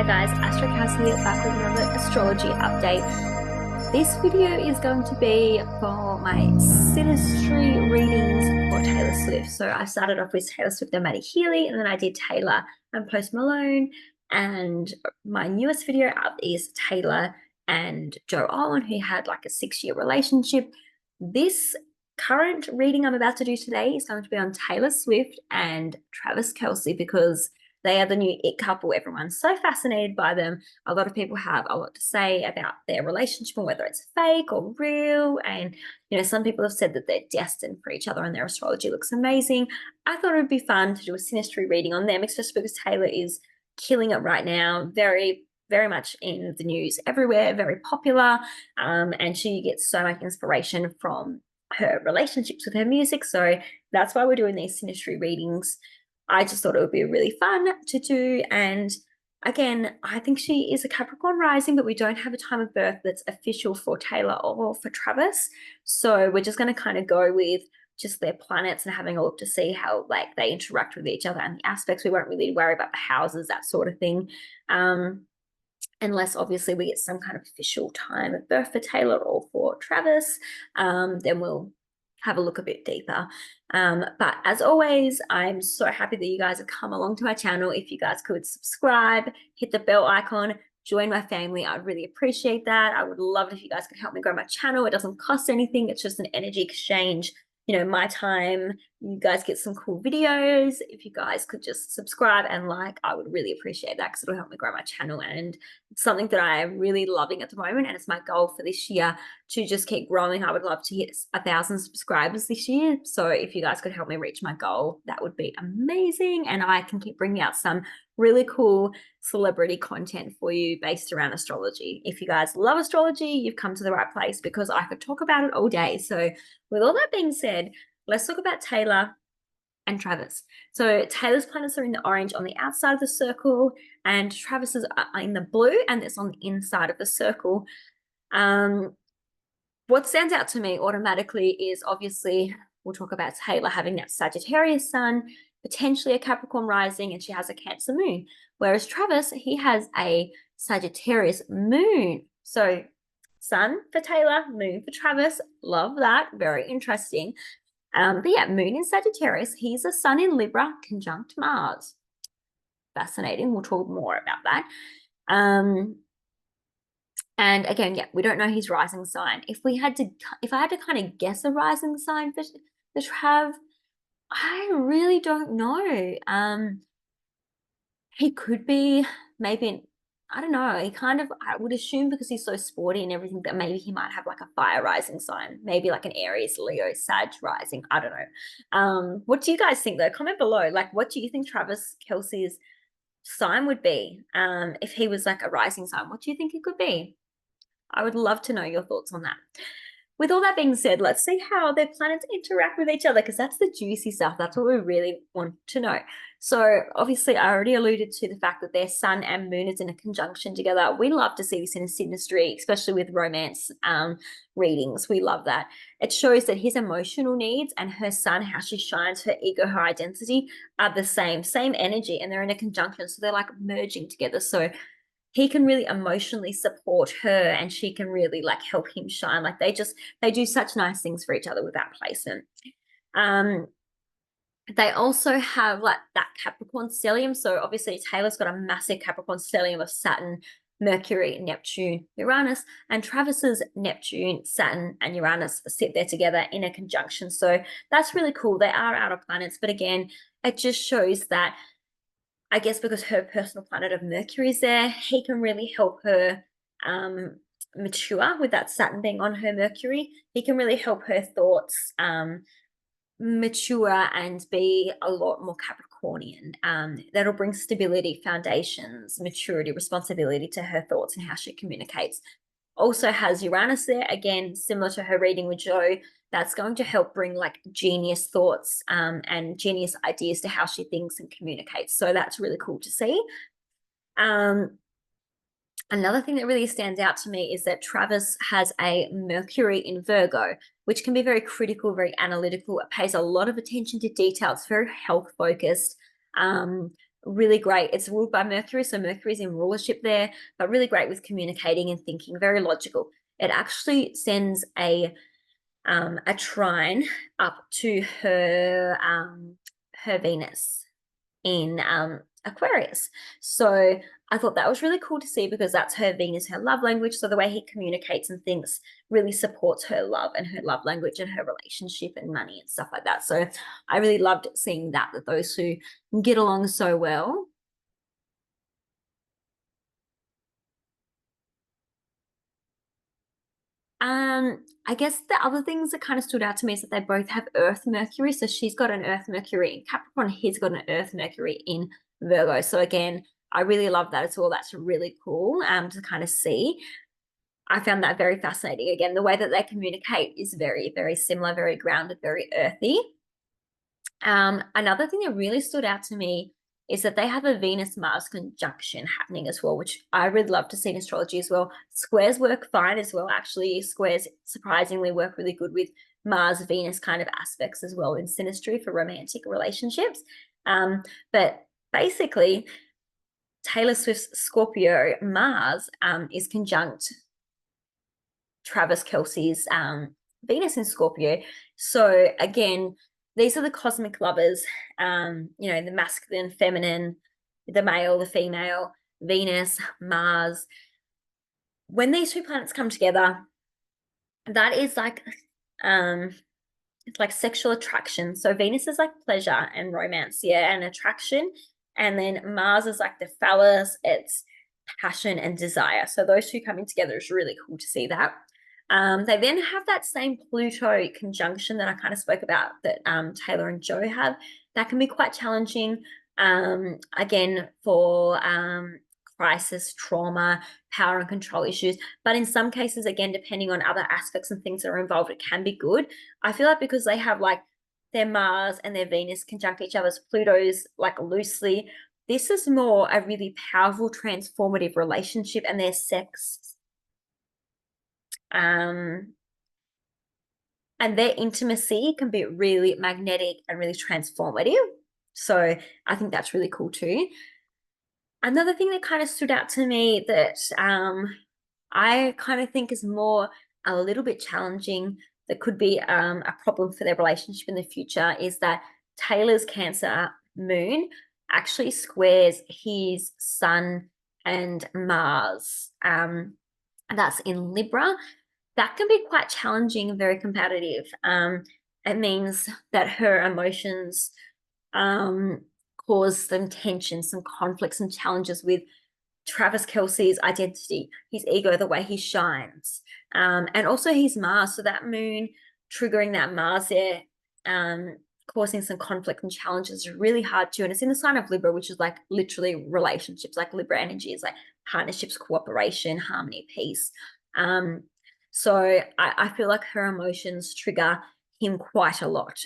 Hi guys, AstroCass here, back with another astrology update. This video is going to be for my synastry readings for Taylor Swift. So I started off with Taylor Swift and Maddie Healy, and then I did Taylor and Post Malone. And my newest video up is Taylor and Joe Alwyn, who had like a 6-year relationship. This current reading I'm about to do today is going to be on Taylor Swift and Travis Kelce, because they are the new it couple. Everyone's so fascinated by them. A lot of people have a lot to say about their relationship and whether it's fake or real. And, some people have said that they're destined for each other and their astrology looks amazing. I thought it would be fun to do a synastry reading on them, especially because Taylor is killing it right now. Very, very much in the news everywhere, very popular. And she gets so much inspiration from her relationships with her music. So that's why we're doing these synastry readings. I just thought it would be really fun to do. And again, I think she is a Capricorn rising, but we don't have a time of birth that's official for Taylor or for Travis. So we're just going to kind of go with just their planets and having a look to see how they interact with each other and the aspects. We won't really worry about the houses, that sort of thing. Unless obviously we get some kind of official time of birth for Taylor or for Travis, then we'll have a look a bit deeper. But as always, I'm so happy that you guys have come along to my channel. If you guys could subscribe, hit the bell icon, join my family, I'd really appreciate that. I would love it if you guys could help me grow my channel. It doesn't cost anything. It's just an energy exchange. My time, you guys get some cool videos. If you guys could just subscribe and I would really appreciate that, because it'll help me grow my channel. And it's something that I am really loving at the moment. And it's my goal for this year to just keep growing. I would love to hit 1,000 subscribers this year. So if you guys could help me reach my goal, that would be amazing. And I can keep bringing out some really cool celebrity content for you based around astrology. If you guys love astrology, you've come to the right place, because I could talk about it all day. So with all that being said, let's talk about Taylor and Travis. So Taylor's planets are in the orange on the outside of the circle, and Travis's are in the blue, and it's on the inside of the circle. What stands out to me automatically is, obviously, we'll talk about Taylor having that Sagittarius sun, potentially a Capricorn rising, and she has a Cancer moon. Whereas Travis, he has a Sagittarius moon. So sun for Taylor, moon for Travis. Love that. Very interesting. But yeah, moon in Sagittarius. He's a sun in Libra conjunct Mars. Fascinating. We'll talk more about that. And again, yeah, we don't know his rising sign. If I had to kind of guess a rising sign for Trav, I really don't know. He could be maybe, I don't know. I would assume, because he's so sporty and everything, that maybe he might have like a fire rising sign, maybe like an Aries, Leo, Sag rising. I don't know. What do you guys think though? Comment below. What do you think Travis Kelce's sign would be? If he was like a rising sign, what do you think it could be? I would love to know your thoughts on that. With all that being said, let's see how their planets interact with each other, because that's the juicy stuff. That's what we really want to know. So obviously, I already alluded to the fact that their sun and moon is in a conjunction together. We love to see this in a synastry, especially with romance readings. We love that. It shows that his emotional needs and her sun, how she shines, her ego, her identity, are the same energy, and they're in a conjunction. So they're merging together. So he can really emotionally support her, and she can really help him shine. They do such nice things for each other with that placement. They also have that Capricorn stellium. So obviously Taylor's got a massive Capricorn stellium of Saturn, Mercury, Neptune, Uranus, and Travis's Neptune, Saturn, and Uranus sit there together in a conjunction. So that's really cool. They are outer planets, but again, it just shows that, I guess, because her personal planet of Mercury is there, he can really help her mature with that Saturn being on her Mercury. He can really help her thoughts mature and be a lot more Capricornian. That'll bring stability, foundations, maturity, responsibility to her thoughts and how she communicates. Also has Uranus there, again, similar to her reading with Joe. That's going to help bring genius thoughts and genius ideas to how she thinks and communicates. So that's really cool to see. Another thing that really stands out to me is that Travis has a Mercury in Virgo, which can be very critical, very analytical. It pays a lot of attention to detail. It's very health focused. really great. It's ruled by Mercury, so Mercury's in rulership there, but really great with communicating and thinking, very logical. It actually sends a trine up to her Venus in Aquarius. So I thought that was really cool to see, because that's her Venus, her love language. So the way he communicates and thinks really supports her love and her love language and her relationship and money and stuff like that. So I really loved seeing that those two get along so well. I guess the other things that kind of stood out to me is that they both have Earth Mercury. So she's got an Earth Mercury in Capricorn, he's got an Earth Mercury in Virgo. So again, I really love that as well. That's really cool to kind of see. I found that very fascinating. Again, the way that they communicate is very, very similar, very grounded, very earthy. Another thing that really stood out to me is that they have a Venus-Mars conjunction happening as well, which I really love to see in astrology as well. Squares work fine as well. Actually, squares surprisingly work really good with Mars-Venus kind of aspects as well in synastry for romantic relationships. But basically, Taylor Swift's Scorpio Mars is conjunct Travis Kelce's Venus in Scorpio. So again, these are the cosmic lovers, the masculine, feminine, the male, the female, Venus, Mars. When these two planets come together, that is like, it's like sexual attraction. So Venus is like pleasure and romance, yeah, and attraction. And then Mars is like the phallus, it's passion and desire. So those two coming together is really cool to see that. They then have that same Pluto conjunction that I kind of spoke about that Taylor and Joe have. That can be quite challenging, again, for crisis, trauma, power and control issues. But in some cases, again, depending on other aspects and things that are involved, it can be good. I feel like because they have like their Mars and their Venus conjunct each other's Pluto's like loosely, this is more a really powerful, transformative relationship, and their sex and their intimacy can be really magnetic and really transformative. So I think that's really cool too. Another thing that kind of stood out to me that I kind of think is more a little bit challenging, that could be a problem for their relationship in the future, is that Taylor's Cancer moon actually squares his Sun and Mars. That's in Libra. That can be quite challenging and very competitive. It means that her emotions cause some tension, some conflicts, some challenges with Travis Kelce's identity, his ego, the way he shines, and also his Mars. So that moon triggering that Mars there, causing some conflict and challenges is really hard too. And it's in the sign of Libra, which is like literally relationships. Like Libra energy is like partnerships, cooperation, harmony, peace. So I feel like her emotions trigger him quite a lot,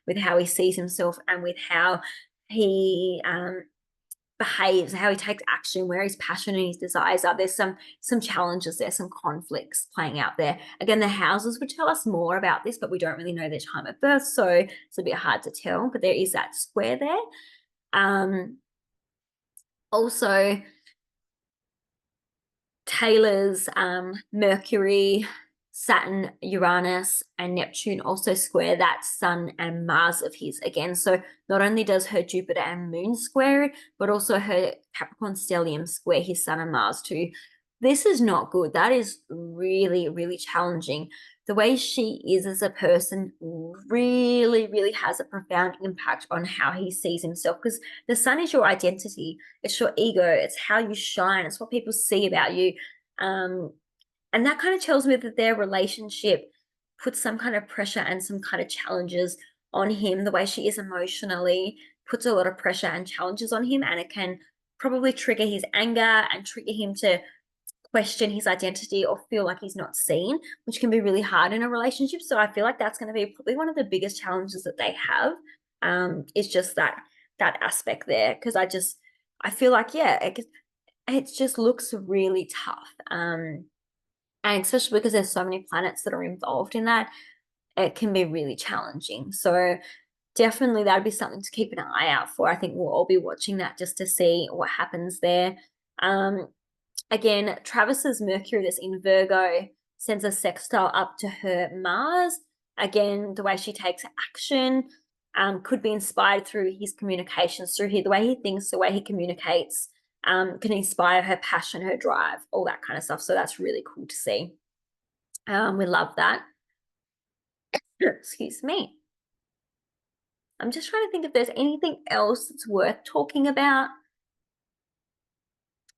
with how he sees himself and with how he behaves, how he takes action, where his passion and his desires are. There's some challenges there, some conflicts playing out there. Again, the houses would tell us more about this, but we don't really know their time of birth, so it's a bit hard to tell. But there is that square there. Also, Taylor's Mercury, Saturn, Uranus, and Neptune also square that Sun and Mars of his again. So not only does her Jupiter and Moon square it, but also her Capricorn stellium square his Sun and Mars too. This is not good. That is really, really challenging. The way she is as a person really, really has a profound impact on how he sees himself, because the Sun is your identity. It's your ego. It's how you shine. It's what people see about you. And that kind of tells me that their relationship puts some kind of pressure and some kind of challenges on him. The way she is emotionally puts a lot of pressure and challenges on him, and it can probably trigger his anger and trigger him to question his identity or feel like he's not seen, which can be really hard in a relationship. So I feel like that's going to be probably one of the biggest challenges that they have, is just that aspect there. Because I feel like, yeah, it just looks really tough. And especially because there's so many planets that are involved in that, it can be really challenging. So definitely that'd be something to keep an eye out for. I think we'll all be watching that just to see what happens there. Again, Travis's Mercury that's in Virgo sends a sextile up to her Mars. Again, the way she takes action could be inspired through his communications, the way he thinks, the way he communicates, can inspire her passion, her drive, all that kind of stuff. So that's really cool to see. We love that. Excuse me. I'm just trying to think if there's anything else that's worth talking about.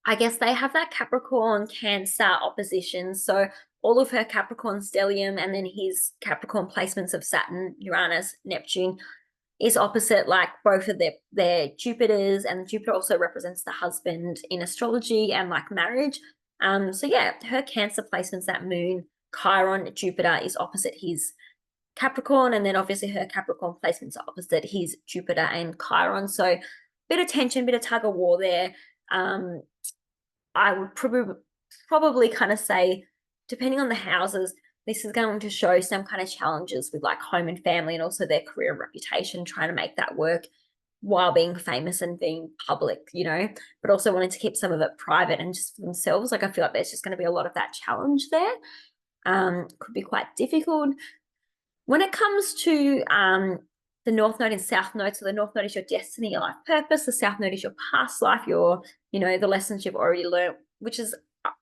I guess they have that Capricorn Cancer opposition. So all of her Capricorn stellium and then his Capricorn placements of Saturn, Uranus, Neptune is opposite like both of their Jupiters, and Jupiter also represents the husband in astrology and like marriage. So yeah, her Cancer placements, that moon, Chiron, Jupiter is opposite his Capricorn, and then obviously her Capricorn placements are opposite his Jupiter and Chiron. So bit of tension, bit of tug of war there. I would probably kind of say, depending on the houses, this is going to show some kind of challenges with like home and family and also their career and reputation, trying to make that work while being famous and being public, but also wanting to keep some of it private and just for themselves. Like I feel like there's just going to be a lot of that challenge there. Could be quite difficult. When it comes to the North Node and South Node, so the North Node is your destiny, your life purpose. The South Node is your past life, the lessons you've already learned, which is,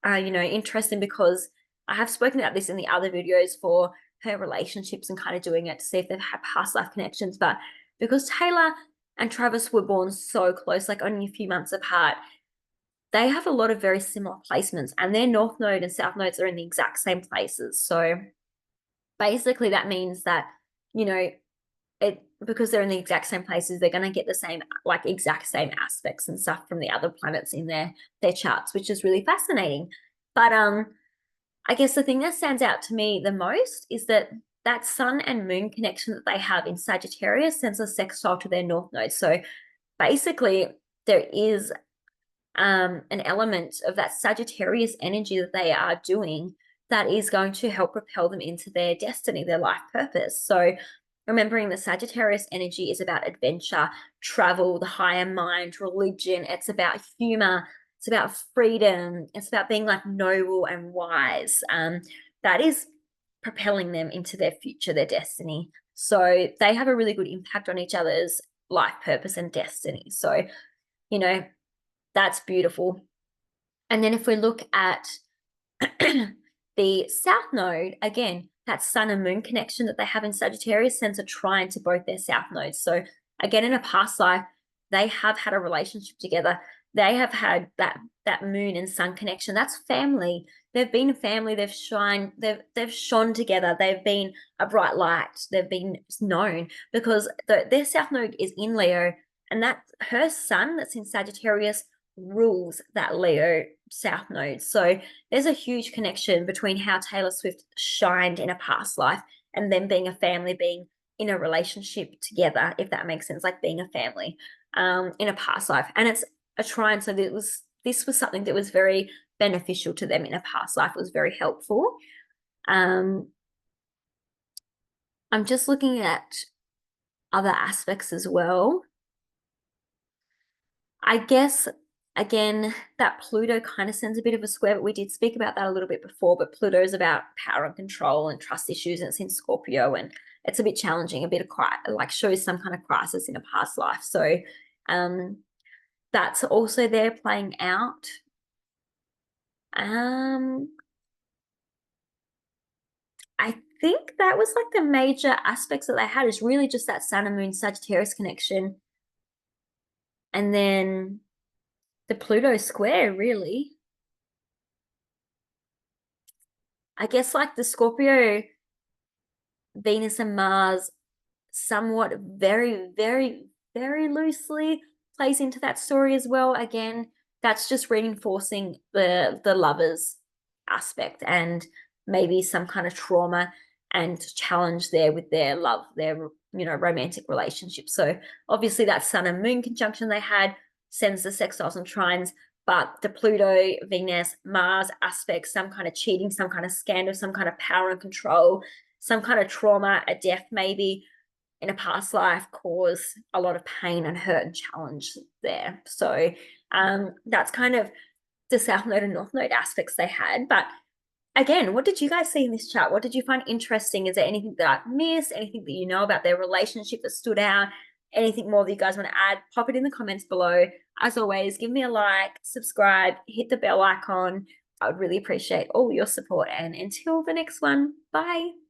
interesting because I have spoken about this in the other videos for her relationships and kind of doing it to see if they've had past life connections. But because Taylor and Travis were born so close, like only a few months apart, they have a lot of very similar placements, and their North Node and South Nodes are in the exact same places. So basically that means that, because they're in the exact same places, they're going to get the same, like exact same aspects and stuff from the other planets in their charts, which is really fascinating. But I guess the thing that stands out to me the most is that Sun and Moon connection that they have in Sagittarius sends a sextile to their North Node. So basically there is an element of that Sagittarius energy that they are doing that is going to help propel them into their destiny, their life purpose. So remembering the Sagittarius energy is about adventure, travel, the higher mind, religion. It's about humor. It's about freedom. It's about being like noble and wise. That is propelling them into their future, their destiny. So they have a really good impact on each other's life purpose and destiny. So, that's beautiful. And then if we look at the South Node, again, that Sun and Moon connection that they have in Sagittarius sends a trine to both their South Nodes. So again, in a past life, they have had a relationship together. They have had that Moon and Sun connection. That's family. They've been a family. They've shone together. They've been a bright light. They've been known because their South Node is in Leo, and that her Sun that's in Sagittarius rules that Leo South Node. So there's a huge connection between how Taylor Swift shined in a past life and them being a family, being in a relationship together, if that makes sense, like being a family in a past life. And it's a trine. So this was something that was very beneficial to them in a past life. It was very helpful. I'm just looking at other aspects as well. I guess, again, that Pluto kind of sends a bit of a square, but we did speak about that a little bit before, but Pluto is about power and control and trust issues, and it's in Scorpio, and it's a bit challenging, a bit of shows some kind of crisis in a past life. So that's also there playing out. I think that was like the major aspects that they had, is really just that Sun and Moon Sagittarius connection. And then the Pluto square, really. I guess like the Scorpio, Venus and Mars somewhat very, very, very loosely plays into that story as well. Again, that's just reinforcing the lovers aspect and maybe some kind of trauma and challenge there with their love, their romantic relationship. So obviously that Sun and Moon conjunction they had sends the sextiles and trines, but the Pluto, Venus, Mars aspect, some kind of cheating, some kind of scandal, some kind of power and control, some kind of trauma, a death maybe, in a past life caused a lot of pain and hurt and challenge there. So that's kind of the South Node and North Node aspects they had. But again, what did you guys see in this chat? What did you find interesting? Is there anything that I missed? Anything that you know about their relationship that stood out? Anything more that you guys want to add? Pop it in the comments below. As always, give me a like, subscribe, hit the bell icon. I would really appreciate all your support. And until the next one, bye.